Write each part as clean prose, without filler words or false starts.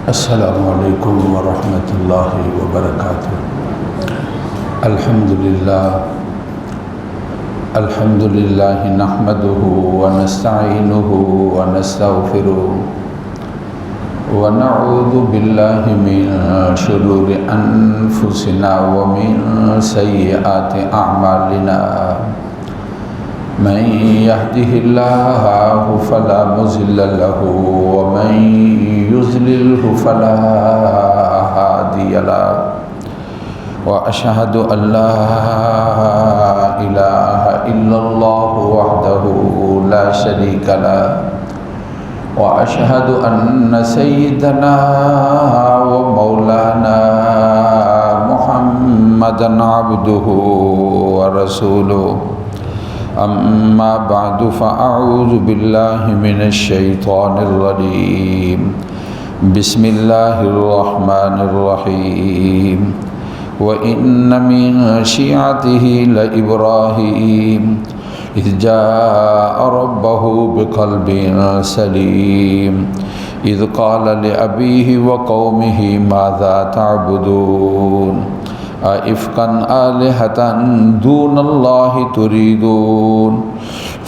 السلام علیکم ورحمۃ اللہ وبرکاتہ۔ الحمد للہ نحمده ونستعینه ونستغفره ونعوذ باللہ من شرور انفسنا ومن سیئات اعمالنا، من يهده الله فلا مضل له ومن يضلل فلا هادي له، وأشهد أن لا إله إلا الله وحده لا شريك له، وأشهد أن سيدنا ومولانا محمدا عبده ورسوله، أما بعد فأعوذ بالله من الشيطان الرجيم، بسم الله الرحمن الرحيم، وإن من شيعته لإبراهيم إذ جاء ربه بقلب سليم، إذ قال لأبيه وقومه ماذا تعبدون أئفكا آلهة دون الله تريدون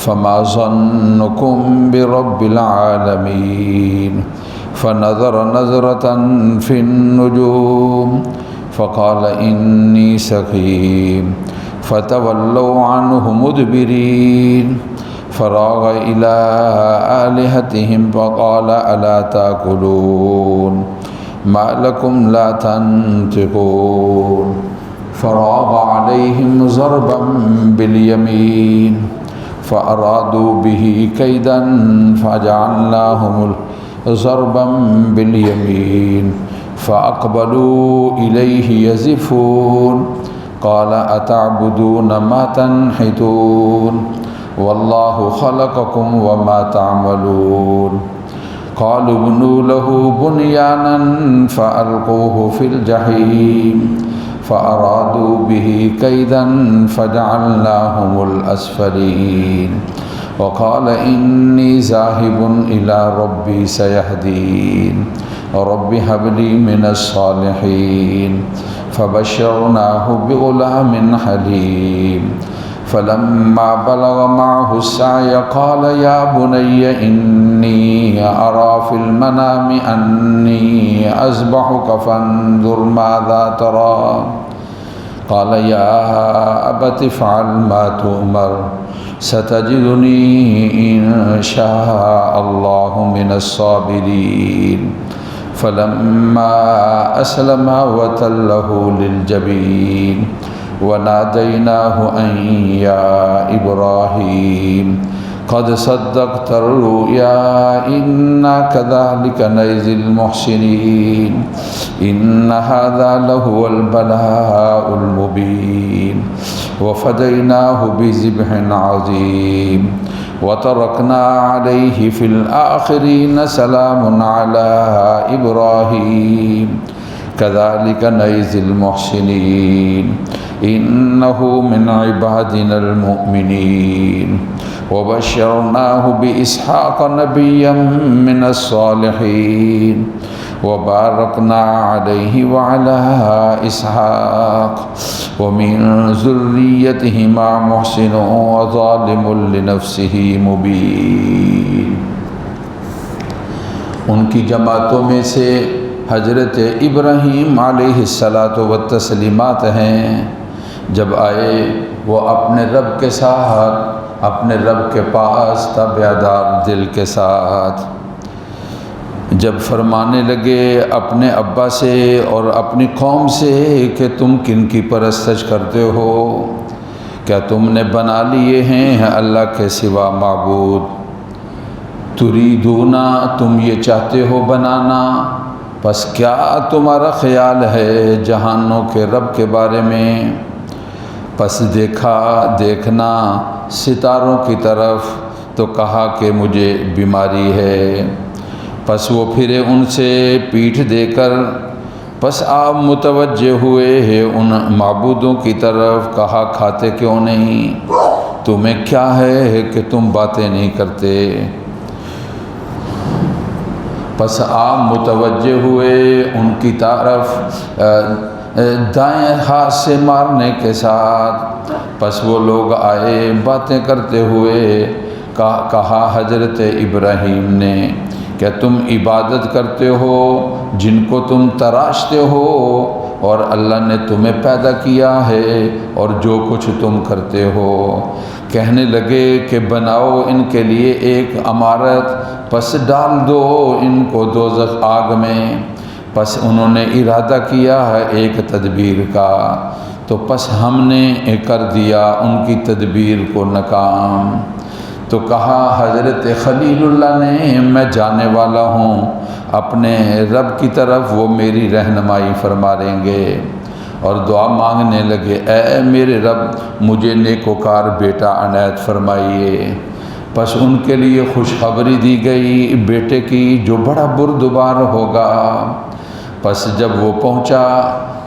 فما ظنكم برب العالمين، فنظر نظرة في النجوم فقال إني سقيم، فتولوا عنه مدبرين، فراغ إلى آلهتهم فقال ألا تأكلون ما لكم لا تنطقون، فراغ عليهم ضربا باليمين فأرادوا به كيدا فجعلناهم ضربا باليمين فأقبلوا إليه يزفون، قال أتعبدون ما تنحتون والله خلقكم وما تعملون، قالوا ابنوا له بنيانا فألقوه في الجحيم فأرادوا به كيدا فجعلناهم الأسفلين، وقال إني ذاهب إلى ربي سيهدين، رب هب لي من الصالحين، فبشرناه بغلام حليم، فلما بلغ معه السعي قال يا بني إني أرى في المنام أني أذبحك فانظر ماذا ترى، قال يا أبت افعل ما تؤمر ستجدني إن شاء الله من الصابرين، فلما أسلما وتله للجبين وناديناه أن يا إبراهيم قد صدقت الرؤيا إنا كذلك نجزي المحسنين، إن هذا لهو البلاء المبين، وفديناه بذبح عظيم وتركنا عليه في الآخرين سلام على إبراهيم كذلك نجزي المحسنين، إنه من عبادنا المؤمنين، وبشرناه بإسحاق نبيا من الصالحين، وباركنا عليه وعلى إسحاق ومن ذريتهما محسن وظالم لنفسه مبين۔ ان کی جماعتوں میں سے حضرت ابراہیم علیہ السلام ہیں، جب آئے وہ اپنے رب کے ساتھ، اپنے رب کے پاس تابعدار دل کے ساتھ، جب فرمانے لگے اپنے ابا سے اور اپنی قوم سے کہ تم کن کی پرستش کرتے ہو، کیا تم نے بنا لیے ہیں اللہ کے سوا معبود، تریدونا تم یہ چاہتے ہو بنانا، پس کیا تمہارا خیال ہے جہانوں کے رب کے بارے میں، پس دیکھنا ستاروں کی طرف تو کہا کہ مجھے بیماری ہے، پس وہ پھرے ان سے پیٹھ دے کر، پس آپ متوجہ ہوئے ہیں ان معبودوں کی طرف، کہا کھاتے کیوں نہیں، تمہیں کیا ہے کہ تم باتیں نہیں کرتے، پس آپ متوجہ ہوئے ان کی طرف دائیں ہاتھ سے مارنے کے ساتھ۔ پس وہ لوگ آئے باتیں کرتے ہوئے، کہا حضرت ابراہیم نے کہ تم عبادت کرتے ہو جن کو تم تراشتے ہو، اور اللہ نے تمہیں پیدا کیا ہے اور جو کچھ تم کرتے ہو۔ کہنے لگے کہ بناؤ ان کے لیے ایک عمارت، پس ڈال دو ان کو دوزخ آگ میں۔ پس انہوں نے ارادہ کیا ہے ایک تدبیر کا، تو پس ہم نے کر دیا ان کی تدبیر کو ناکام۔ تو کہا حضرت خلیل اللہ نے میں جانے والا ہوں اپنے رب کی طرف، وہ میری رہنمائی فرما دیں گے، اور دعا مانگنے لگے اے میرے رب مجھے نیکوکار بیٹا عنایت فرمائیے۔ پس ان کے لیے خوشخبری دی گئی بیٹے کی جو بڑا بردبار ہوگا۔ پس جب وہ پہنچا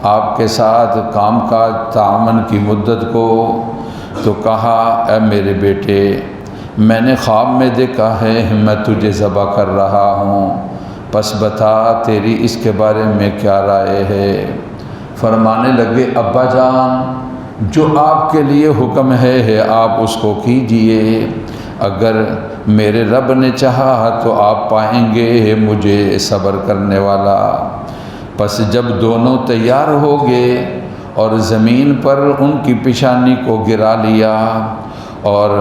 آپ کے ساتھ کام کاج تعاون کی مدت کو، تو کہا اے میرے بیٹے میں نے خواب میں دیکھا ہے میں تجھے ذبح کر رہا ہوں، پس بتا تیری اس کے بارے میں کیا رائے ہے؟ فرمانے لگے ابا جان جو آپ کے لیے حکم ہے آپ اس کو کیجئے، اگر میرے رب نے چاہا تو آپ پائیں گے مجھے صبر کرنے والا۔ پس جب دونوں تیار ہو گئے اور زمین پر ان کی پیشانی کو گرا لیا، اور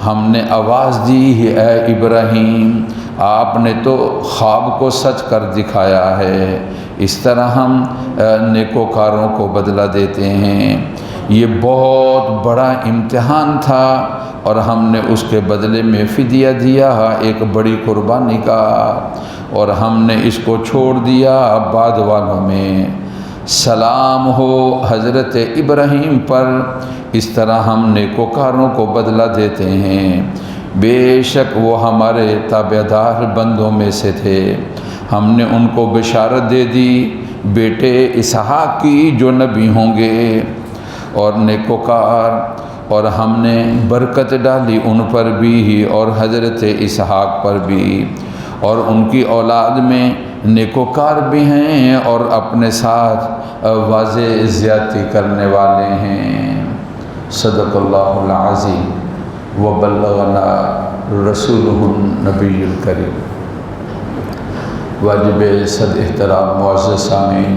ہم نے آواز دی اے ابراہیم آپ نے تو خواب کو سچ کر دکھایا ہے، اس طرح ہم نیکوکاروں کو بدلہ دیتے ہیں۔ یہ بہت بڑا امتحان تھا اور ہم نے اس کے بدلے میں فدیہ دیا ایک بڑی قربانی کا، اور ہم نے اس کو چھوڑ دیا بعد والوں میں۔ سلام ہو حضرت ابراہیم پر، اس طرح ہم نیکوکاروں کو بدلہ دیتے ہیں، بے شک وہ ہمارے تابعدار بندوں میں سے تھے۔ ہم نے ان کو بشارت دے دی بیٹے اسحاق کی جو نبی ہوں گے اور نیکوکار، اور ہم نے برکت ڈالی ان پر بھی اور حضرت اسحاق پر بھی، اور ان کی اولاد میں نیکوکار بھی ہیں اور اپنے ساتھ واضح زیادتی کرنے والے ہیں۔ صدق اللہ العظیم وبلغنا رسولہ النبی الکریم۔ واجب صد احترام معزز سامعین،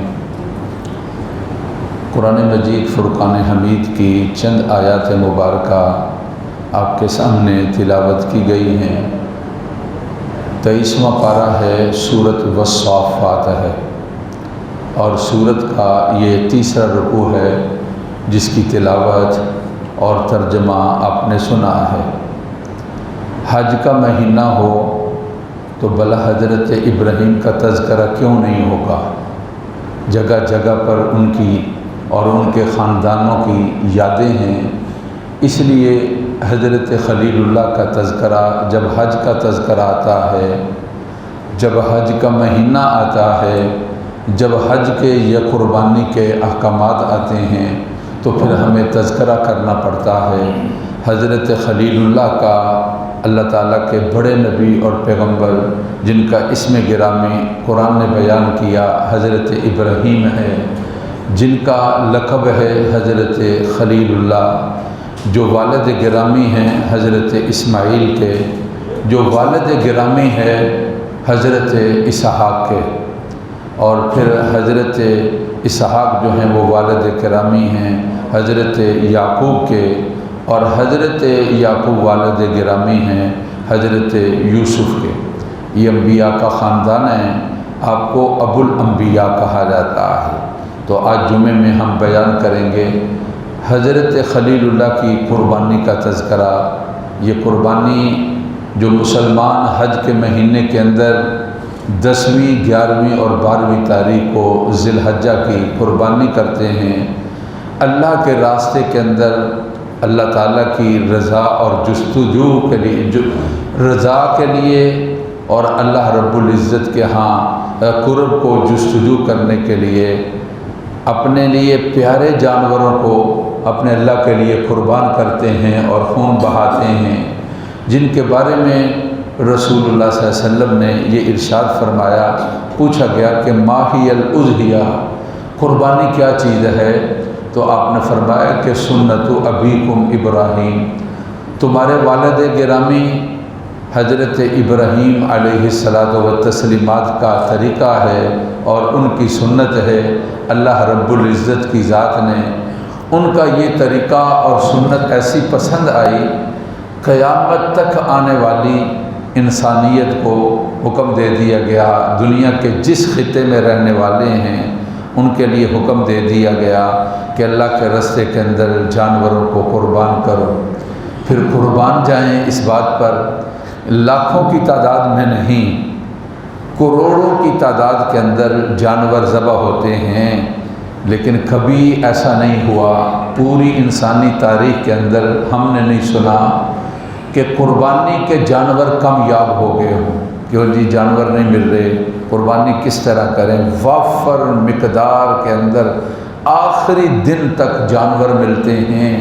قرآن مجید فرقان حمید کی چند آیات مبارکہ آپ کے سامنے تلاوت کی گئی ہیں۔ 23واں پارہ ہے، سورۃ والصافات ہے، اور سورت کا یہ تیسرا رکوع ہے جس کی تلاوت اور ترجمہ آپ نے سنا ہے۔ حج کا مہینہ ہو تو بلا حضرت ابراہیم کا تذکرہ کیوں نہیں ہوگا؟ جگہ جگہ پر ان کی اور ان کے خاندانوں کی یادیں ہیں، اس لیے حضرت خلیل اللہ کا تذکرہ جب حج کا تذکرہ آتا ہے، جب حج کا مہینہ آتا ہے، جب حج کے یا قربانی کے احکامات آتے ہیں تو پھر ہمیں تذکرہ کرنا پڑتا ہے حضرت خلیل اللہ کا، اللہ تعالیٰ کے بڑے نبی اور پیغمبر جن کا اسم گرامی قرآن نے بیان کیا حضرت ابراہیم ہے، جن کا لقب ہے حضرت خلیل اللہ، جو والد گرامی ہیں حضرت اسماعیل کے، جو والد گرامی ہے حضرت اسحاق کے، اور پھر حضرت اسحاق جو ہیں وہ والد گرامی ہیں حضرت یعقوب کے، اور حضرت یعقوب والد گرامی ہیں حضرت یوسف کے۔ یہ انبیاء کا خاندان ہے، آپ کو ابو الانبیاء کہا جاتا ہے۔ تو آج جمعے میں ہم بیان کریں گے حضرت خلیل اللہ کی قربانی کا تذکرہ۔ یہ قربانی جو مسلمان حج کے مہینے کے اندر 10ویں، 11ویں اور 12ویں تاریخ کو ذی الحجہ کی قربانی کرتے ہیں، اللہ کے راستے کے اندر اللہ تعالیٰ کی رضا اور جستجو کے لیے، رضا کے لیے اور اللہ رب العزت کے ہاں قرب کو جستجو کرنے کے لیے اپنے لیے پیارے جانوروں کو اپنے اللہ کے لیے قربان کرتے ہیں اور خون بہاتے ہیں، جن کے بارے میں رسول اللہ صلی اللہ علیہ وسلم نے یہ ارشاد فرمایا، پوچھا گیا کہ ما ہی الاضحیہ، قربانی کیا چیز ہے؟ تو آپ نے فرمایا کہ سنت ابیکم ابراہیم، تمہارے والد گرامی حضرت ابراہیم علیہ الصلاۃ والتسلیمات کا طریقہ ہے اور ان کی سنت ہے۔ اللہ رب العزت کی ذات نے ان کا یہ طریقہ اور سنت ایسی پسند آئی، قیامت تک آنے والی انسانیت کو حکم دے دیا گیا، دنیا کے جس خطے میں رہنے والے ہیں ان کے لیے حکم دے دیا گیا کہ اللہ کے راستے کے اندر جانوروں کو قربان کرو۔ پھر قربان جائیں اس بات پر لاکھوں کی تعداد میں نہیں، کروڑوں کی تعداد کے اندر جانور ذبح ہوتے ہیں، لیکن کبھی ایسا نہیں ہوا پوری انسانی تاریخ کے اندر ہم نے نہیں سنا کہ قربانی کے جانور کامیاب ہو گئے ہوں، کہ جی جانور نہیں مل رہے، قربانی کس طرح کریں۔ وافر مقدار کے اندر آخری دن تک جانور ملتے ہیں۔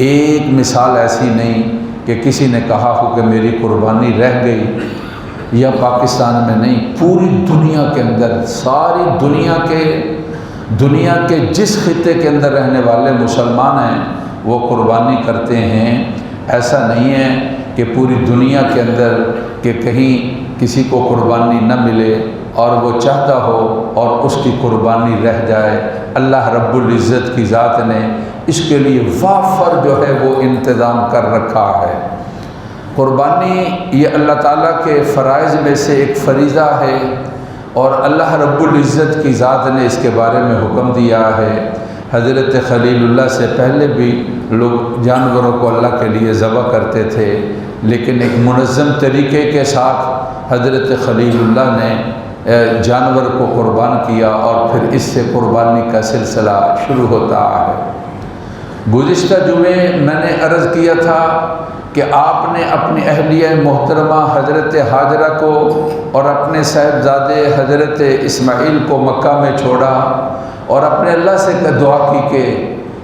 ایک مثال ایسی نہیں کہ کسی نے کہا ہو کہ میری قربانی رہ گئی، یا پاکستان میں نہیں، پوری دنیا کے اندر، ساری دنیا کے جس خطے کے اندر رہنے والے مسلمان ہیں وہ قربانی کرتے ہیں۔ ایسا نہیں ہے کہ پوری دنیا کے اندر کہ کہیں کسی کو قربانی نہ ملے اور وہ چاہتا ہو اور اس کی قربانی رہ جائے۔ اللہ رب العزت کی ذات نے اس کے لیے وافر جو ہے وہ انتظام کر رکھا ہے۔ قربانی یہ اللہ تعالیٰ کے فرائض میں سے ایک فریضہ ہے، اور اللہ رب العزت کی ذات نے اس کے بارے میں حکم دیا ہے۔ حضرت خلیل اللہ سے پہلے بھی لوگ جانوروں کو اللہ کے لیے ذبح کرتے تھے، لیکن ایک منظم طریقے کے ساتھ حضرت خلیل اللہ نے جانور کو قربان کیا، اور پھر اس سے قربانی کا سلسلہ شروع ہوتا ہے۔ گزشتہ جمعے میں نے عرض کیا تھا کہ آپ نے اپنی اہلیہ محترمہ حضرت حاجرہ کو اور اپنے صاحبزادے حضرت اسماعیل کو مکہ میں چھوڑا، اور اپنے اللہ سے دعا کی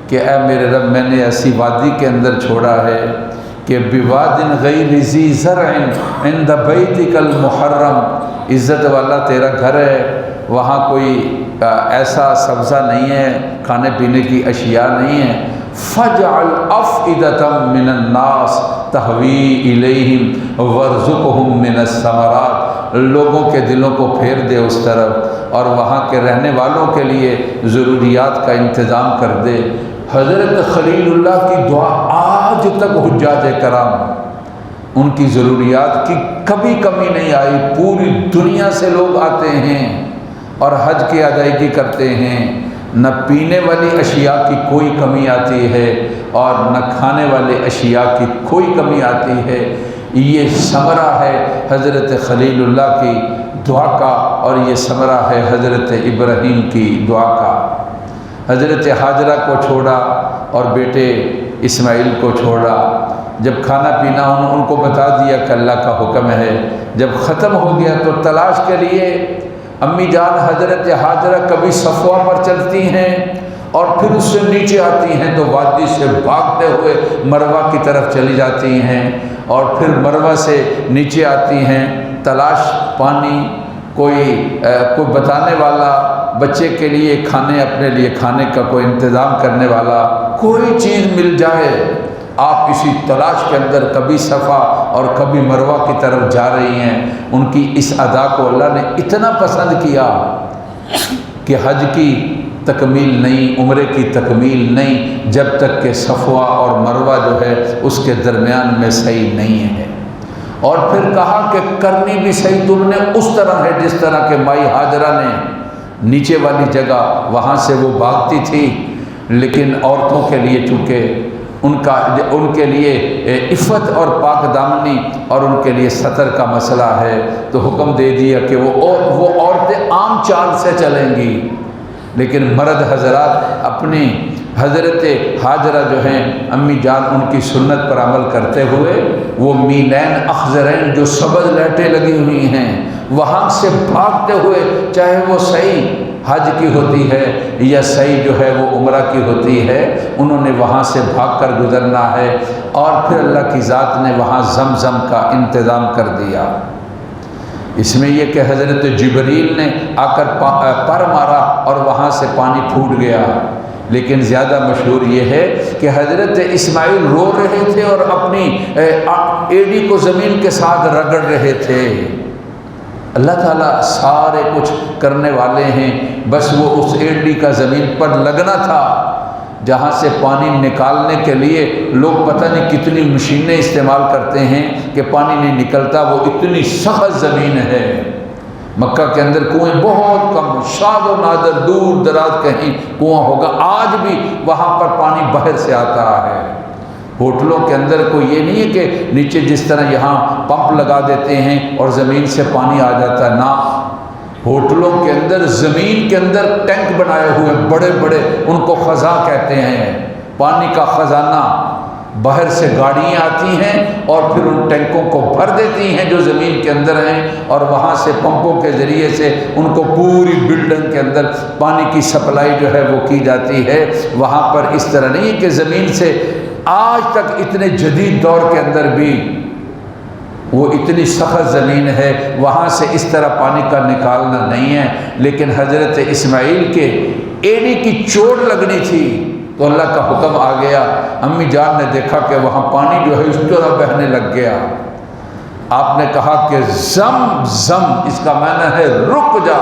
کہ اے میرے رب، میں نے ایسی وادی کے اندر چھوڑا ہے کہ بواد غیر ذی زرع عند بیتک المحرم، عزت والا تیرا گھر ہے، وہاں کوئی ایسا سبزہ نہیں ہے، کھانے پینے کی اشیاء نہیں ہے۔ فَاجْعَلْ أَفْئِدَةً مِّنَ النَّاسِ تَهْوِي إِلَيْهِمْ وَارْزُقْهُم مِّنَ الثَّمَرَاتِ، لوگوں کے دلوں کو پھیر دے اس طرف، اور وہاں کے رہنے والوں کے لیے ضروریات کا انتظام کر دے۔ حضرت خلیل اللہ کی دعا آج تک حجاج کرام ان کی ضروریات کی کبھی کمی نہیں آئی۔ پوری دنیا سے لوگ آتے ہیں اور حج کی ادائیگی کرتے ہیں، نہ پینے والی اشیاء کی کوئی کمی آتی ہے اور نہ کھانے والے اشیاء کی کوئی کمی آتی ہے۔ یہ ثمرہ ہے حضرت خلیل اللہ کی دعا کا، اور یہ ثمرہ ہے حضرت ابراہیم کی دعا کا۔ حضرت حاجرہ کو چھوڑا اور بیٹے اسماعیل کو چھوڑا، جب کھانا پینا ان کو بتا دیا کہ اللہ کا حکم ہے، جب ختم ہو گیا تو تلاش کے لیے امی جان حضرت حاجرہ کبھی صفوہ پر چلتی ہیں اور پھر اس سے نیچے آتی ہیں تو وادی سے بھاگتے ہوئے مروہ کی طرف چلی جاتی ہیں، اور پھر مروہ سے نیچے آتی ہیں، تلاش پانی، کوئی بتانے والا، بچے کے لیے کھانے، اپنے لیے کھانے کا کوئی انتظام کرنے والا، کوئی چیز مل جائے، آپ اسی تلاش کے اندر کبھی صفا اور کبھی مروہ کی طرف جا رہی ہیں۔ ان کی اس ادا کو اللہ نے اتنا پسند کیا کہ حج کی تکمیل نہیں، عمرے کی تکمیل نہیں، جب تک کہ صفا اور مروہ جو ہے اس کے درمیان میں صحیح نہیں ہے۔ اور پھر کہا کہ کرنی بھی صحیح تم نے اس طرح ہے جس طرح کہ مائی حاجرہ نے نیچے والی جگہ، وہاں سے وہ بھاگتی تھی، لیکن عورتوں کے لیے چونکہ ان کے لیے عفت اور پاک دامنی اور ان کے لیے سطر کا مسئلہ ہے، تو حکم دے دیا کہ وہ عورتیں عام چال سے چلیں گی، لیکن مرد حضرات اپنی حضرت حاجرہ جو ہیں امی جان، ان کی سنت پر عمل کرتے ہوئے وہ مینین اخضرین جو سبز لہٹیں لگی ہوئی ہیں وہاں سے بھاگتے ہوئے، چاہے وہ صحیح حج کی ہوتی ہے یا سعی جو ہے وہ عمرہ کی ہوتی ہے، انہوں نے وہاں سے بھاگ کر گزرنا ہے، اور پھر اللہ کی ذات نے وہاں زمزم کا انتظام کر دیا۔ اس میں یہ کہ حضرت جبریل نے آ کر پر مارا اور وہاں سے پانی پھوٹ گیا، لیکن زیادہ مشہور یہ ہے کہ حضرت اسماعیل رو رہے تھے اور اپنی ایڑی کو زمین کے ساتھ رگڑ رہے تھے۔ اللہ تعالیٰ سارے کچھ کرنے والے ہیں، بس وہ اس ایڑی کا زمین پر لگنا تھا۔ جہاں سے پانی نکالنے کے لیے لوگ پتہ نہیں کتنی مشینیں استعمال کرتے ہیں کہ پانی نہیں نکلتا، وہ اتنی سخت زمین ہے۔ مکہ کے اندر کنویں بہت کم، شاد و نادر، دور دراز کہیں کنواں ہوگا، آج بھی وہاں پر پانی باہر سے آتا ہے۔ ہوٹلوں کے اندر کوئی یہ نہیں ہے کہ نیچے جس طرح یہاں پمپ لگا دیتے ہیں اور زمین سے پانی آ جاتا ہے، نہ، ہوٹلوں کے اندر زمین کے اندر ٹینک بنائے ہوئے بڑے بڑے، ان کو خزاں کہتے ہیں، پانی کا خزانہ۔ باہر سے گاڑیاں آتی ہیں اور پھر ان ٹینکوں کو بھر دیتی ہیں جو زمین کے اندر ہیں، اور وہاں سے پمپوں کے ذریعے سے ان کو پوری بلڈنگ کے اندر پانی کی سپلائی جو ہے وہ کی جاتی ہے۔ وہاں پر اس طرح نہیں ہے کہ زمین سے آج تک اتنے جدید دور کے اندر بھی وہ اتنی سخت زمین ہے، وہاں سے اس طرح پانی کا نکالنا نہیں ہے۔ لیکن حضرت اسماعیل کے ایڑی کی چوٹ لگنی تھی تو اللہ کا حکم آ گیا۔ امی جان نے دیکھا کہ وہاں پانی جو ہے اس طرح بہنے لگ گیا۔ آپ نے کہا کہ زم زم، اس کا معنی ہے رک جا،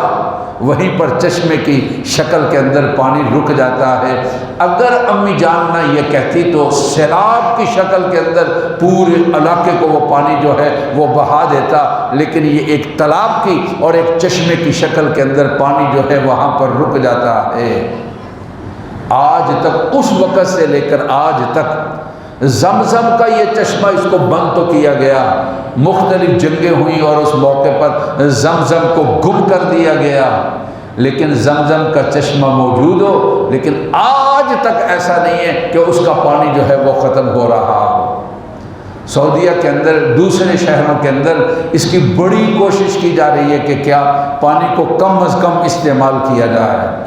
وہیں پر چشمے کی شکل کے اندر پانی رک جاتا ہے۔ اگر امی جان نہ یہ کہتی تو سیلاب کی شکل کے اندر پورے علاقے کو وہ پانی جو ہے وہ بہا دیتا، لیکن یہ ایک تالاب کی اور ایک چشمے کی شکل کے اندر پانی جو ہے وہاں پر رک جاتا ہے۔ آج تک، اس وقت سے لے کر آج تک زمزم کا یہ چشمہ، اس کو بند تو کیا گیا، مختلف جنگیں ہوئیں اور اس موقع پر زمزم کو گم کر دیا گیا، لیکن زمزم کا چشمہ موجود ہو، لیکن آج تک ایسا نہیں ہے کہ اس کا پانی جو ہے وہ ختم ہو رہا ہو۔ سعودیہ کے اندر، دوسرے شہروں کے اندر اس کی بڑی کوشش کی جا رہی ہے کہ کیا پانی کو کم از کم استعمال کیا جائے۔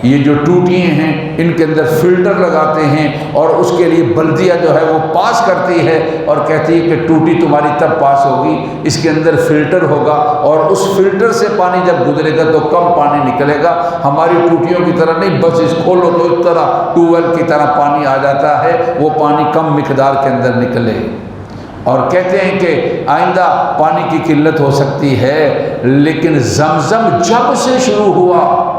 یہ جو ٹوٹیاں ہیں ان کے اندر فلٹر لگاتے ہیں، اور اس کے لیے بلدیہ جو ہے وہ پاس کرتی ہے اور کہتی ہے کہ ٹوٹی تمہاری تب پاس ہوگی، اس کے اندر فلٹر ہوگا اور اس فلٹر سے پانی جب گزرے گا تو کم پانی نکلے گا۔ ہماری ٹوٹیوں کی طرح نہیں، بس اس کھولو تو اس طرح ٹیوب ویل کی طرح پانی آ جاتا ہے، وہ پانی کم مقدار کے اندر نکلے۔ اور کہتے ہیں کہ آئندہ پانی کی قلت ہو سکتی ہے، لیکن زمزم جب سے شروع ہوا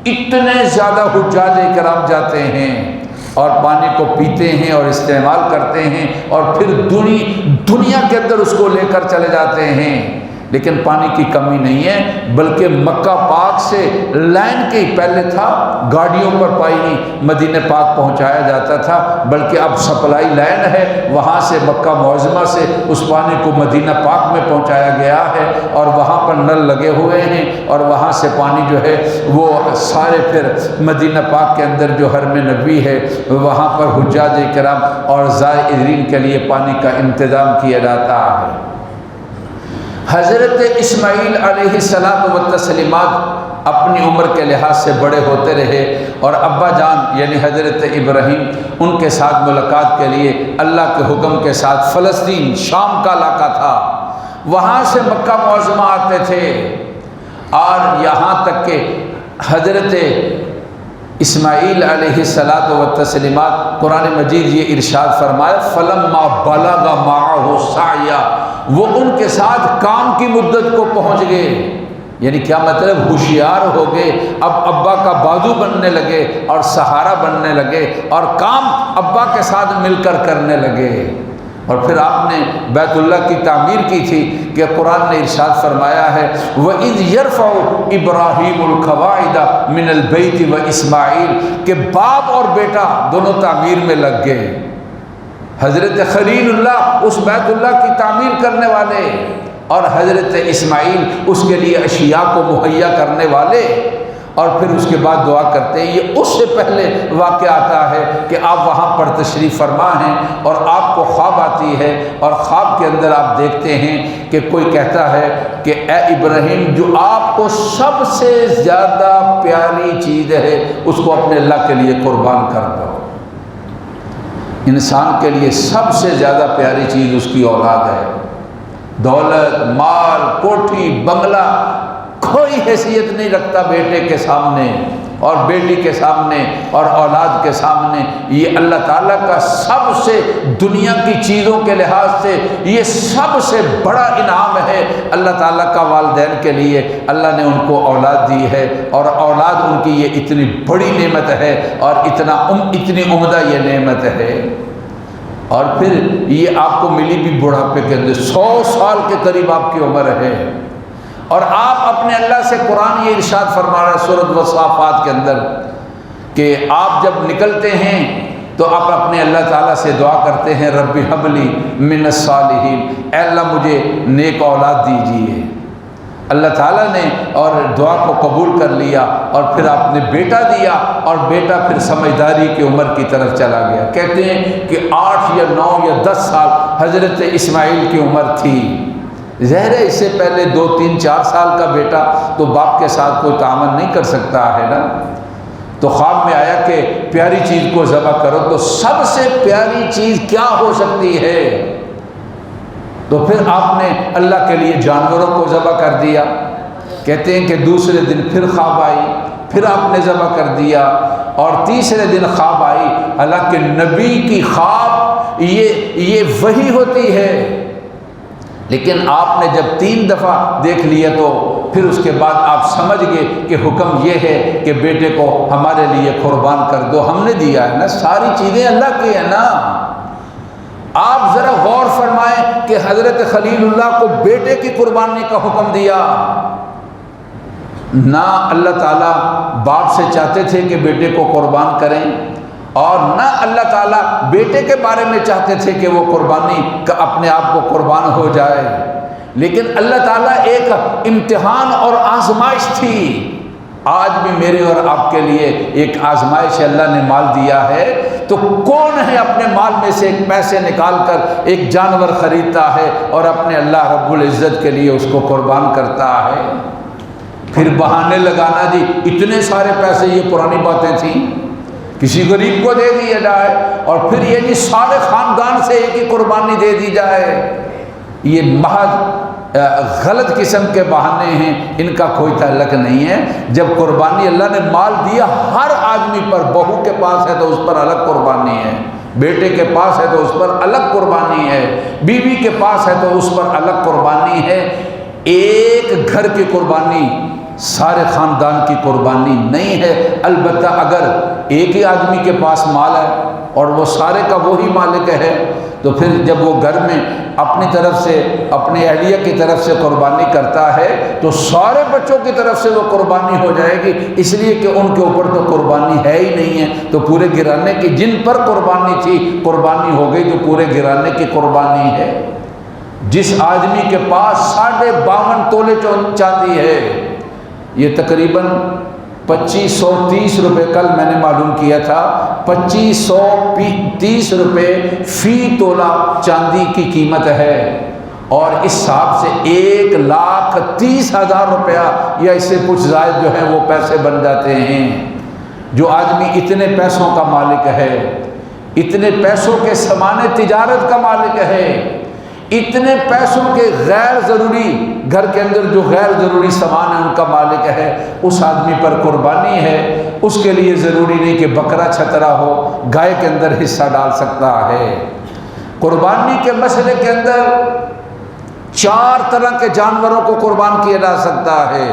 اتنے زیادہ حجاج کرام جاتے ہیں اور پانی کو پیتے ہیں اور استعمال کرتے ہیں، اور پھر دنیا کے اندر اس کو لے کر چلے جاتے ہیں۔ لیکن پانی کی کمی نہیں ہے، بلکہ مکہ پاک سے لائن کی پہلے تھا، گاڑیوں پر پانی مدینہ پاک پہنچایا جاتا تھا، بلکہ اب سپلائی لائن ہے، وہاں سے مکہ معظمہ سے اس پانی کو مدینہ پاک میں پہنچایا گیا ہے، اور وہاں پر نل لگے ہوئے ہیں، اور وہاں سے پانی جو ہے وہ سارے پھر مدینہ پاک کے اندر جو حرم نبی ہے وہاں پر حجاج کرام اور زائرین کے لیے پانی کا انتظام کیا جاتا ہے۔ حضرت اسماعیل علیہ السلام و تسلیمات اپنی عمر کے لحاظ سے بڑے ہوتے رہے، اور ابا جان یعنی حضرت ابراہیم ان کے ساتھ ملاقات کے لیے اللہ کے حکم کے ساتھ فلسطین، شام کا علاقہ تھا، وہاں سے مکہ معظمہ آتے تھے، اور یہاں تک کہ حضرت اسماعیل علیہ السلام و تسلیمات، قرآن مجید یہ ارشاد فرمایا فلما بلغ معہ سعیا، وہ ان کے ساتھ کام کی مدت کو پہنچ گئے، یعنی کیا مطلب، ہوشیار ہو گئے، اب ابا کا بازو بننے لگے اور سہارا بننے لگے، اور کام ابا کے ساتھ مل کر کرنے لگے۔ اور پھر آپ نے بیت اللہ کی تعمیر کی تھی کہ قرآن نے ارشاد فرمایا ہے وَإِذْ يَرْفَعُ إِبْرَاهِيمُ الْقَوَاعِدَ مِنَ الْبَيْتِ وَإِسْمَاعِيلُ کہ باپ اور بیٹا دونوں تعمیر میں لگ گئے۔ حضرت خلیل اللہ اس بیت اللہ کی تعمیر کرنے والے، اور حضرت اسماعیل اس کے لیے اشیاء کو مہیا کرنے والے، اور پھر اس کے بعد دعا کرتے ہیں۔ یہ اس سے پہلے واقعہ آتا ہے کہ آپ وہاں پر تشریف فرما ہیں اور آپ کو کو خواب آتی ہے اور خواب کے اندر آپ دیکھتے ہیں کہ کوئی کہتا ہے کہ اے ابراہیم، جو آپ کو سب سے زیادہ پیاری چیز ہے اس کو اپنے اللہ کے لیے قربان کر دو۔ انسان کے لیے سب سے زیادہ پیاری چیز اس کی اولاد ہے۔ دولت، مال، کوٹھی، بنگلہ کوئی حیثیت نہیں رکھتا بیٹے کے سامنے اور بیٹی کے سامنے اور اولاد کے سامنے۔ یہ اللہ تعالیٰ کا سب سے، دنیا کی چیزوں کے لحاظ سے یہ سب سے بڑا انعام ہے اللہ تعالیٰ کا والدین کے لیے۔ اللہ نے ان کو اولاد دی ہے اور اولاد ان کی یہ اتنی بڑی نعمت ہے اور اتنی عمدہ یہ نعمت ہے۔ اور پھر یہ آپ کو ملی بھی بڑھاپے کے اندر، 100 سال کے قریب آپ کی عمر ہے، اور آپ اپنے اللہ سے قرآن یہ ارشاد فرما رہا ہے سورۃ والصافات کے اندر کہ آپ جب نکلتے ہیں تو آپ اپنے اللہ تعالیٰ سے دعا کرتے ہیں، رب ہب لی من الصالحین، اے اللہ مجھے نیک اولاد دیجیے۔ اللہ تعالیٰ نے اور دعا کو قبول کر لیا، اور پھر آپ نے بیٹا دیا، اور بیٹا پھر سمجھداری کی عمر کی طرف چلا گیا۔ کہتے ہیں کہ 8 یا 9 یا 10 سال حضرت اسماعیل کی عمر تھی۔ ظاہر ہے اس سے پہلے 2 3 4 سال کا بیٹا تو باپ کے ساتھ کوئی تعامل نہیں کر سکتا ہے نا۔ تو خواب میں آیا کہ پیاری چیز کو ذبح کرو، تو سب سے پیاری چیز کیا ہو سکتی ہے؟ تو پھر آپ نے اللہ کے لیے جانوروں کو ذبح کر دیا۔ کہتے ہیں کہ دوسرے دن پھر خواب آئی، پھر آپ نے ذبح کر دیا، اور تیسرے دن خواب آئی۔ حالانکہ نبی کی خواب یہ وحی ہوتی ہے، لیکن آپ نے جب 3 دفعہ دیکھ لیا تو پھر اس کے بعد آپ سمجھ گئے کہ حکم یہ ہے کہ بیٹے کو ہمارے لیے قربان کر دو، ہم نے دیا ہے نا، ساری چیزیں اللہ کی ہیں نا۔ آپ ذرا غور فرمائیں کہ حضرت خلیل اللہ کو بیٹے کی قربانی کا حکم دیا۔ نہ اللہ تعالیٰ باپ سے چاہتے تھے کہ بیٹے کو قربان کریں، اور نہ اللہ تعالیٰ بیٹے کے بارے میں چاہتے تھے کہ وہ قربانی کا اپنے آپ کو قربان ہو جائے، لیکن اللہ تعالیٰ ایک امتحان اور آزمائش تھی۔ آج بھی میرے اور آپ کے لیے ایک آزمائش اللہ نے مال دیا ہے، تو کون ہے اپنے مال میں سے ایک پیسے نکال کر ایک جانور خریدتا ہے اور اپنے اللہ رب العزت کے لیے اس کو قربان کرتا ہے؟ پھر بہانے لگانا جی اتنے سارے پیسے، یہ پرانی باتیں تھیں، کسی غریب کو دے دیا جائے، اور پھر یہ جی سارے خاندان سے ایک ہی قربانی دے دی جائے، یہ محض غلط قسم کے بہانے ہیں، ان کا کوئی تعلق نہیں ہے۔ جب قربانی اللہ نے مال دیا ہر آدمی پر، بہو کے پاس ہے تو اس پر الگ قربانی ہے، بیٹے کے پاس ہے تو اس پر الگ قربانی ہے، بیوی کے پاس ہے تو اس پر الگ قربانی ہے۔ ایک گھر کی قربانی سارے خاندان کی قربانی نہیں ہے۔ البتہ اگر ایک ہی آدمی کے پاس مال ہے اور وہ سارے کا وہی مالک ہے، تو پھر جب وہ گھر میں اپنی طرف سے، اپنی اہلیہ کی طرف سے قربانی کرتا ہے تو سارے بچوں کی طرف سے وہ قربانی ہو جائے گی، اس لیے کہ ان کے اوپر تو قربانی ہے ہی نہیں ہے، تو پورے گھرانے کی جن پر قربانی تھی قربانی ہو گئی، تو پورے گھرانے کی قربانی ہے۔ جس آدمی کے پاس 52.5 تولے چاندی ہے، یہ تقریباً 2530 روپے، کل میں نے معلوم کیا تھا 2530 روپے فی تولہ چاندی کی قیمت ہے، اور اس حساب سے 1,30,000 روپیہ یا اس سے کچھ زائد جو ہیں وہ پیسے بن جاتے ہیں۔ جو آدمی اتنے پیسوں کا مالک ہے، اتنے پیسوں کے سامان تجارت کا مالک ہے، اتنے پیسوں کے غیر ضروری گھر کے اندر جو غیر ضروری سامان ہے ان کا مالک ہے، اس آدمی پر قربانی ہے۔ اس کے لیے ضروری نہیں کہ بکرا چھترا ہو، گائے کے اندر حصہ ڈال سکتا ہے۔ قربانی کے مسئلے کے اندر 4 طرح کے جانوروں کو قربان کیا جا سکتا ہے۔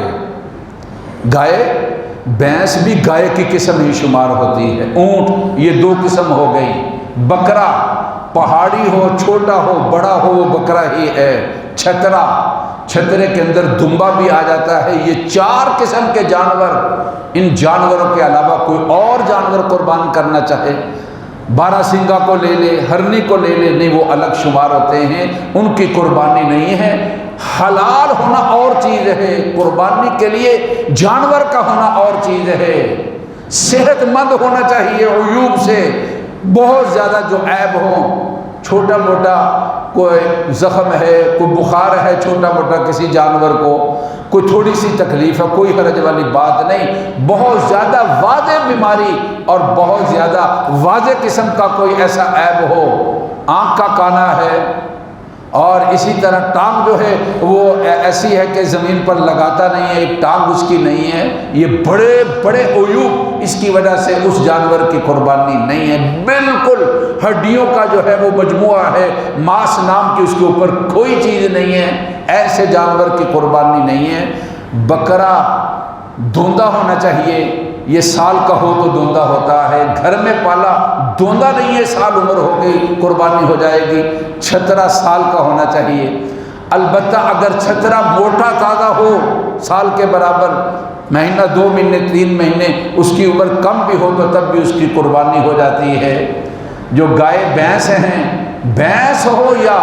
گائے، بھینس بھی گائے کی قسم ہی شمار ہوتی ہے، اونٹ یہ 2 قسم ہو گئی، بکرا پہاڑی ہو، چھوٹا ہو، بڑا ہو، وہ بکرا ہی ہے، چھترا، چھترے کے اندر دمبا بھی آ جاتا ہے۔ یہ 4 قسم کے جانور، ان جانوروں کے علاوہ کوئی اور جانور قربان کرنا چاہے، 12 سنگا کو لے لے، ہرنی کو لے لے، نہیں وہ الگ شمار ہوتے ہیں، ان کی قربانی نہیں ہے۔ حلال ہونا اور چیز ہے، قربانی کے لیے جانور کا ہونا اور چیز ہے۔ صحت مند ہونا چاہیے، عیوب سے بہت زیادہ جو عیب ہوں چھوٹا موٹا کوئی زخم ہے، کوئی بخار ہے چھوٹا موٹا کسی جانور کو، کوئی تھوڑی سی تکلیف ہے، کوئی حرج والی بات نہیں۔ بہت زیادہ واضح بیماری اور بہت زیادہ واضح قسم کا کوئی ایسا عیب ہو، آنکھ کا کانا ہے، اور اسی طرح ٹانگ جو ہے وہ ایسی ہے کہ زمین پر لگاتا نہیں ہے، ایک ٹانگ اس کی نہیں ہے، یہ بڑے بڑے عیوب اس کی وجہ سے اس جانور کی قربانی نہیں ہے۔ بالکل ہڈیوں کا جو ہے وہ مجموعہ ہے، ماس نام کی اس کے اوپر کوئی چیز نہیں ہے، ایسے جانور کی قربانی نہیں ہے۔ بکرا دھوندا ہونا چاہیے، یہ سال کا ہو تو دھوندا ہوتا ہے، گھر میں پالا دھوندا نہیں ہے، سال عمر ہو گئی قربانی ہو جائے گی۔ چھترا سال کا ہونا چاہیے، البتہ اگر چھترا موٹا تازہ ہو سال کے برابر، مہینہ 2 مہینے 3 مہینے اس کی عمر کم بھی ہو تو تب بھی اس کی قربانی ہو جاتی ہے۔ جو گائے بھینس ہیں، بھینس ہو یا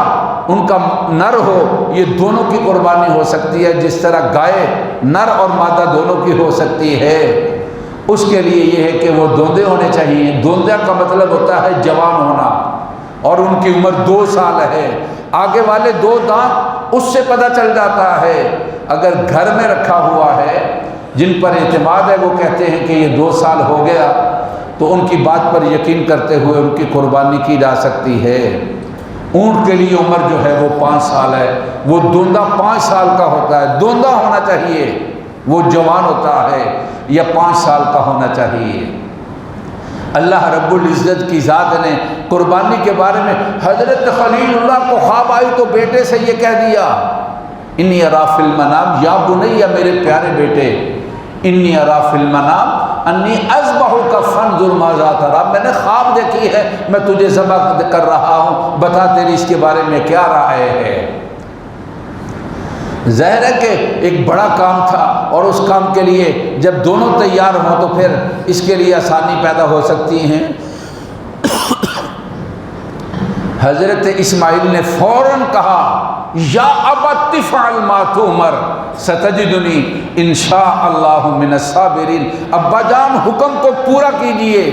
ان کا نر ہو، یہ دونوں کی قربانی ہو سکتی ہے، جس طرح گائے نر اور مادہ دونوں کی ہو سکتی ہے۔ اس کے لیے یہ ہے کہ وہ دوندے ہونے چاہیے۔ دوندہ کا مطلب ہوتا ہے جوان ہونا، اور ان کی عمر 2 سال ہے۔ آگے والے 2 دانت اس سے پتہ چل جاتا ہے۔ اگر گھر میں رکھا ہوا ہے، جن پر اعتماد ہے وہ کہتے ہیں کہ یہ 2 سال ہو گیا، تو ان کی بات پر یقین کرتے ہوئے ان کی قربانی کی جا سکتی ہے۔ اونٹ کے لیے عمر جو ہے وہ 5 سال ہے، وہ دوندہ 5 سال کا ہوتا ہے، دوندہ ہونا چاہیے، وہ جوان ہوتا ہے یا 5 سال کا ہونا چاہیے۔ اللہ رب العزت کی ذات نے قربانی کے بارے میں حضرت خلیل اللہ کو خواب آئی تو بیٹے سے یہ کہہ دیا، انی ارا فی المنام یا بنی، یا میرے پیارے بیٹے، انی ارا فی المنام انی اذبحک فانظر ماذا تری، میں نے خواب دیکھی ہے، میں تجھے ذبح کر رہا ہوں، بتا تیری اس کے بارے میں کیا رائے ہے۔ ظاہر ہے کہ ایک بڑا کام تھا، اور اس کام کے لیے جب دونوں تیار ہوں تو پھر اس کے لیے آسانی پیدا ہو سکتی ہیں۔ حضرت اسماعیل نے فوراً کہا، یا ابت افعل ما تؤمر ستجدنی ان شاء اللہ من الصابرین، ابا جان حکم کو پورا کیجئے،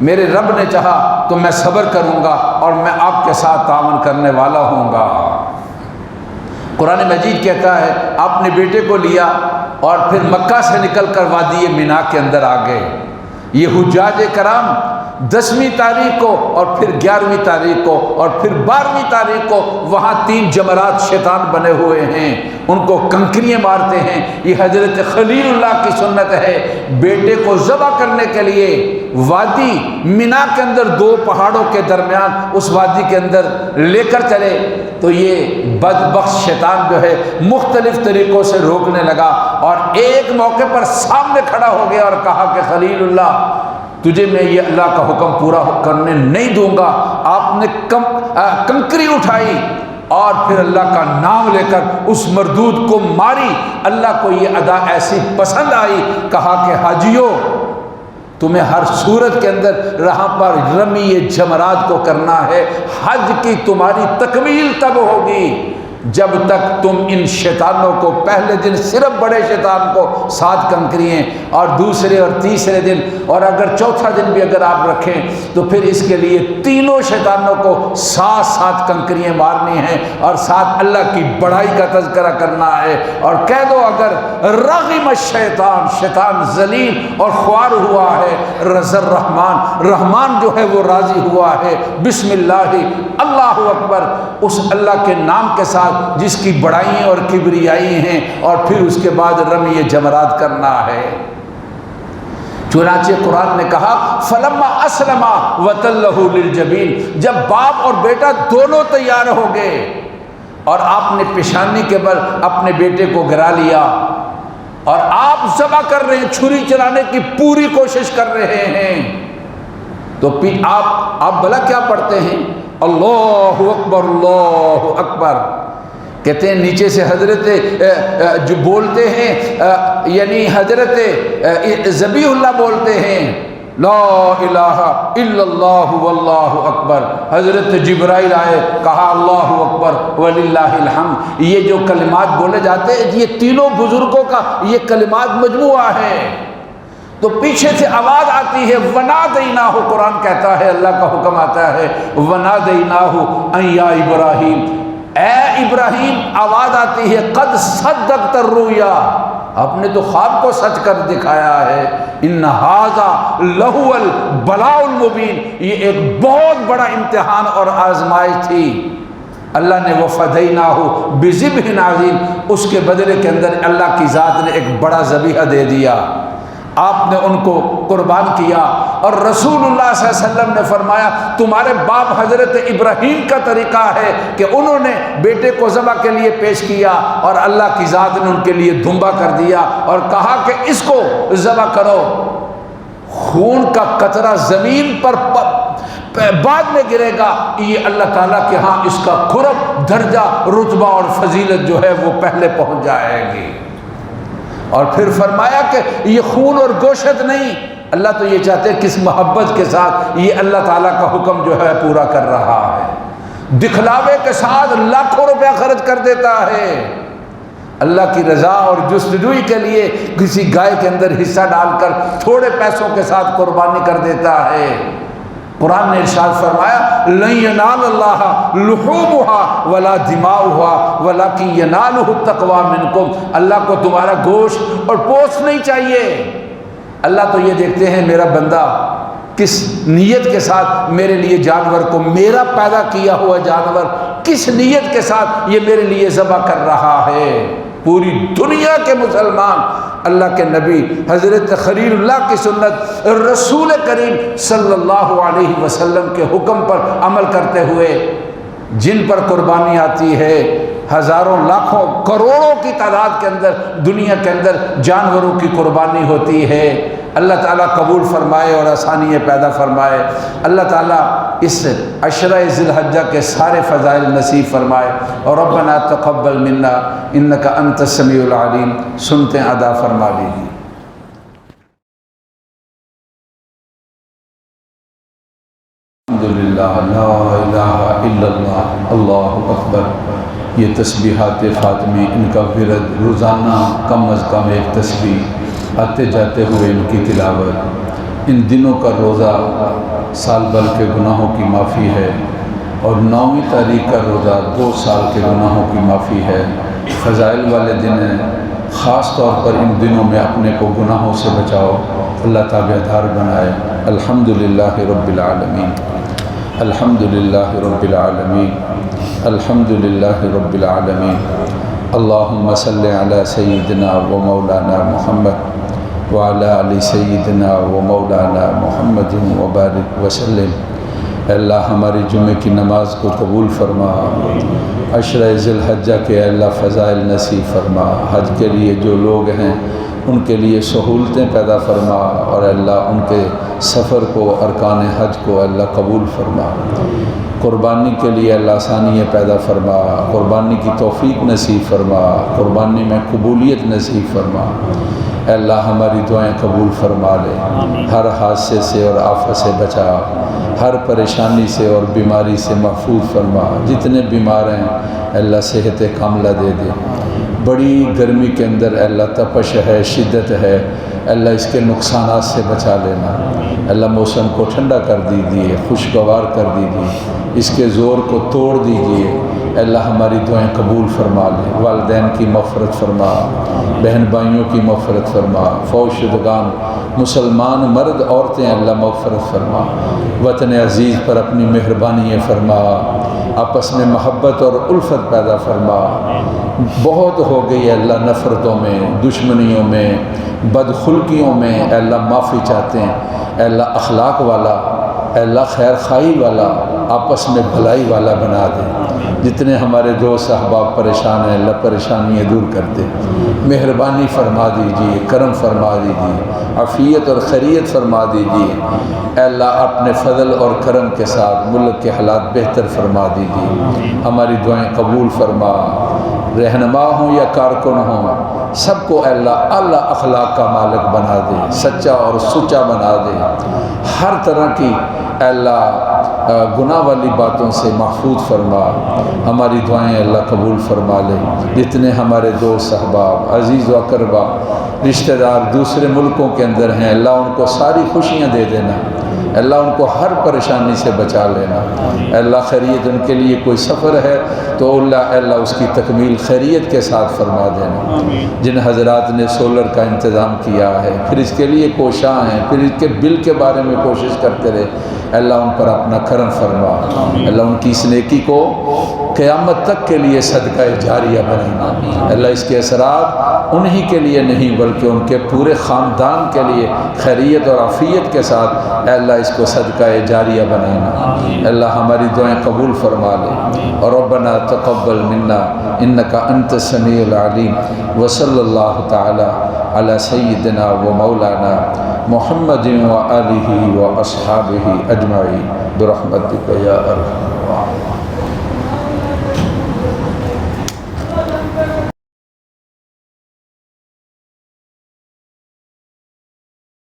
میرے رب نے چاہا تو میں صبر کروں گا اور میں آپ کے ساتھ تعاون کرنے والا ہوں گا۔ قرآن مجید کہتا ہے آپ نے بیٹے کو لیا اور پھر مکہ سے نکل کر وادی مینا کے اندر آ گئے۔ یہ حجاج کرام 10ویں تاریخ کو اور پھر 11ویں تاریخ کو اور پھر 12ویں تاریخ کو وہاں 3 جمرات شیطان بنے ہوئے ہیں، ان کو کنکریاں مارتے ہیں۔ یہ حضرت خلیل اللہ کی سنت ہے، بیٹے کو ذبح کرنے کے لیے وادی مینا کے اندر 2 پہاڑوں کے درمیان اس وادی کے اندر لے کر چلے، تو یہ بدبخت شیطان جو ہے مختلف طریقوں سے روکنے لگا، اور ایک موقع پر سامنے کھڑا ہو گیا اور کہا کہ خلیل اللہ، تجھے میں یہ اللہ کا حکم پورا کرنے نہیں دوں گا۔ آپ نے کنکری اٹھائی اور پھر اللہ کا نام لے کر اس مردود کو ماری۔ اللہ کو یہ ادا ایسی پسند آئی، کہا کہ حاجیوں، تمہیں ہر صورت کے اندر رہاں پر رمی جمرات کو کرنا ہے، حج کی تمہاری تکمیل تب ہوگی جب تک تم ان شیطانوں کو پہلے دن صرف بڑے شیطان کو 7 کنکریاں اور دوسرے اور تیسرے دن اور اگر چوتھا دن بھی اگر آپ رکھیں تو پھر اس کے لیے تینوں شیطانوں کو 7 کنکریاں مارنی ہیں اور 7 اللہ کی بڑائی کا تذکرہ کرنا ہے۔ اور کہہ دو اگر رغم الشیطان، شیطان ذلیل اور خوار ہوا ہے، رضا الرحمن، رحمان جو ہے وہ راضی ہوا ہے، بسم اللہ اللہ اکبر، اس اللہ کے نام کے ساتھ جس کی بڑائی اور کبریائی ہیں، اور پھر اس کے بعد رمی جمرات کرنا ہے۔ چنانچہ قرآن نے کہا فلما اسلما وتلہ للجبین، جب باپ اور بیٹا دونوں تیار ہو گئے اور آپ نے پیشانی کے بل اپنے بیٹے کو گرا لیا اور آپ ذبح کر رہے ہیں، چھری چلانے کی پوری کوشش کر رہے ہیں، تو پھر آپ بھلا کیا پڑھتے ہیں؟ اللہ اکبر اللہ اکبر کہتے ہیں۔ نیچے سے حضرت جو بولتے ہیں یعنی حضرت ذبیح اللہ بولتے ہیں لا الہ الا اللہ واللہ اکبر، حضرت جبرائیل آئے کہا اللہ اکبر وللہ الحمد۔ یہ جو کلمات بولے جاتے ہیں یہ تینوں بزرگوں کا یہ کلمات مجموعہ ہے۔ تو پیچھے سے آواز آتی ہے وَنَادَيْنَاهُ، قرآن کہتا ہے، اللہ کا حکم آتا ہے وَنَادَيْنَاهُ أَن يَا إِبْرَاهِيمُ، اے ابراہیم، آواز آتی ہے قَدْ صَدَّقْتَ الرُّؤْيَا، آپ نے تو خواب کو سچ کر دکھایا ہے، إِنَّ هَذَا لَهُوَ الْبَلَاءُ الْمُبِينُ، یہ ایک بہت بڑا امتحان اور آزمائش تھی۔ اللہ نے وَفَدَيْنَاهُ بِذِبْحٍ عَظِيمٍ، اس کے بدلے کے اندر اللہ کی ذات نے ایک بڑا ذبیحہ دے دیا، آپ نے ان کو قربان کیا۔ اور رسول اللہ صلی اللہ علیہ وسلم نے فرمایا تمہارے باپ حضرت ابراہیم کا طریقہ ہے کہ انہوں نے بیٹے کو ذبح کے لیے پیش کیا اور اللہ کی ذات نے ان کے لیے دھمبا کر دیا اور کہا کہ اس کو ذبح کرو، خون کا قطرہ زمین پر بعد میں گرے گا، یہ اللہ تعالیٰ کے ہاں اس کا قرب، درجہ، رتبہ اور فضیلت جو ہے وہ پہلے پہنچ جائے گی۔ اور پھر فرمایا کہ یہ خون اور گوشت نہیں، اللہ تو یہ چاہتے ہیں کس محبت کے ساتھ یہ اللہ تعالیٰ کا حکم جو ہے پورا کر رہا ہے، دکھلاوے کے ساتھ لاکھوں روپیہ خرچ کر دیتا ہے، اللہ کی رضا اور جستجوئی کے لیے کسی گائے کے اندر حصہ ڈال کر تھوڑے پیسوں کے ساتھ قربانی کر دیتا ہے۔ قرآن نے ارشاد فرمایا لَن يَنَالَ اللَّهَ لُحُومُهَا وَلَا دِمَاؤُهَا وَلَكِن يَنَالُهُ التَّقْوَىٰ مِنكُمْ، اللہ کو تمہارا گوشت اور پوست نہیں چاہیے، اللہ تو یہ دیکھتے ہیں میرا بندہ کس نیت کے ساتھ میرے لیے جانور کو، میرا پیدا کیا ہوا جانور کس نیت کے ساتھ یہ میرے لیے ذبح کر رہا ہے۔ پوری دنیا کے مسلمان اللہ کے نبی حضرت خلیل اللہ کی سنت، رسول کریم صلی اللہ علیہ وسلم کے حکم پر عمل کرتے ہوئے جن پر قربانی آتی ہے، ہزاروں لاکھوں کروڑوں کی تعداد کے اندر دنیا کے اندر جانوروں کی قربانی ہوتی ہے، اللہ تعالیٰ قبول فرمائے اور آسانی پیدا فرمائے، اللہ تعالیٰ اس عشرہ ذی الحجہ کے سارے فضائل نصیب فرمائے، اور ربنا تقبل منا انک انت السمیع العلیم، سنتے ادا فرما لیجیے۔ الحمدللہ لا الہ الا اللہ اللہ اکبر، یہ تسبیحات فاطمی، ان کا ورد روزانہ کم از کم ایک تسبیح، آتے جاتے ہوئے ان کی تلاوت، ان دنوں کا روزہ سال بھر کے گناہوں کی معافی ہے، اور 9ویں تاریخ کا روزہ 2 سال کے گناہوں کی معافی ہے، فضائل والے دن ہیں، خاص طور پر ان دنوں میں اپنے کو گناہوں سے بچاؤ، اللہ تابع دار بنائے۔ الحمدللہ رب العالمین، الحمدللہ رب العالمین، الحمدللہ رب العالمین، اللہم صلی علی سیدنا و مولانا محمد وعلی علی سیدنا و مولانا محمد وبارک وسلم۔ اے اللہ ہماری جمعہ کی نماز کو قبول فرما، عشرہ ذی الحجہ کے اے اللہ فضائل نصیب فرما، حج کے لیے جو لوگ ہیں ان کے لیے سہولتیں پیدا فرما، اور اے اللہ ان کے سفر کو، ارکان حج کو اے اللہ قبول فرما، قربانی کے لیے اللہ آسانیاں پیدا فرما، قربانی کی توفیق نصیب فرما، قربانی میں قبولیت نصیب فرما، اے اللہ ہماری دعائیں قبول فرما لے، ہر حادثے سے اور آفت سے بچا، ہر پریشانی سے اور بیماری سے محفوظ فرما، جتنے بیمار ہیں اے اللہ صحت کاملہ دے دے، بڑی گرمی کے اندر اے اللہ تپش ہے، شدت ہے، اے اللہ اس کے نقصانات سے بچا لینا، اے اللہ موسم کو ٹھنڈا کر دیجیے، خوشگوار کر دیجیے، اس کے زور کو توڑ دیجیے، اے اللہ ہماری دعائیں قبول فرما لے، والدین کی مغفرت فرما، بہن بھائیوں کی مغفرت فرما، فوت شدگان مسلمان مرد عورتیں اللہ مغفرت فرما، وطن عزیز پر اپنی مہربانی فرما، آپس میں محبت اور الفت پیدا فرما، بہت ہو گئی اللہ نفرتوں میں، دشمنیوں میں، بدخلقیوں میں، اے اللہ معافی چاہتے ہیں، اے اللہ اخلاق والا، اے اللہ خیر خواہی والا، آپس میں بھلائی والا بنا دے، جتنے ہمارے دوست احباب پریشان ہیں اللہ پریشانیاں دور کر دے، مہربانی فرما دیجیے، کرم فرما دیجیے، عافیت اور خیریت فرما دیجیے، اے اللہ اپنے فضل اور کرم کے ساتھ ملک کے حالات بہتر فرما دیجیے، ہماری دعائیں قبول فرما، رہنما ہوں یا کارکن ہوں سب کو اے اللہ اعلیٰ اخلاق کا مالک بنا دے، سچا اور سچا بنا دے، ہر طرح کی اے اللہ گناہ والی باتوں سے محفوظ فرما، ہماری دعائیں اللہ قبول فرما لے۔ جتنے ہمارے دوست احباب عزیز و اقربا رشتہ دار دوسرے ملکوں کے اندر ہیں، اللہ ان کو ساری خوشیاں دے دینا، اللہ ان کو ہر پریشانی سے بچا لینا۔ اللہ خیریت ان کے لیے کوئی سفر ہے تو اللہ اس کی تکمیل خیریت کے ساتھ فرما دینا۔ جن حضرات نے سولر کا انتظام کیا ہے، پھر اس کے لیے کوشاں ہیں، پھر اس کے بل کے بارے میں کوشش کرتے رہے، اللہ ان پر اپنا کرم فرما، اللہ ان کی اس نیکی کو قیامت تک کے لیے صدقہ جاریہ بنانا۔ اللہ اس کے اثرات انہی کے لیے نہیں بلکہ ان کے پورے خاندان کے لیے خیریت اور عافیت کے ساتھ اے اللہ اس کو صدقہ جاریہ بنانا۔ اللہ ہماری دعائیں قبول فرما لے، اور ربنا تقبل منا انک انت السمیع العلیم، وصلی اللہ تعالی علی سیدنا و مولانا محمد و آلہ و اصحابہ اجمعین برحمتک یا ارحم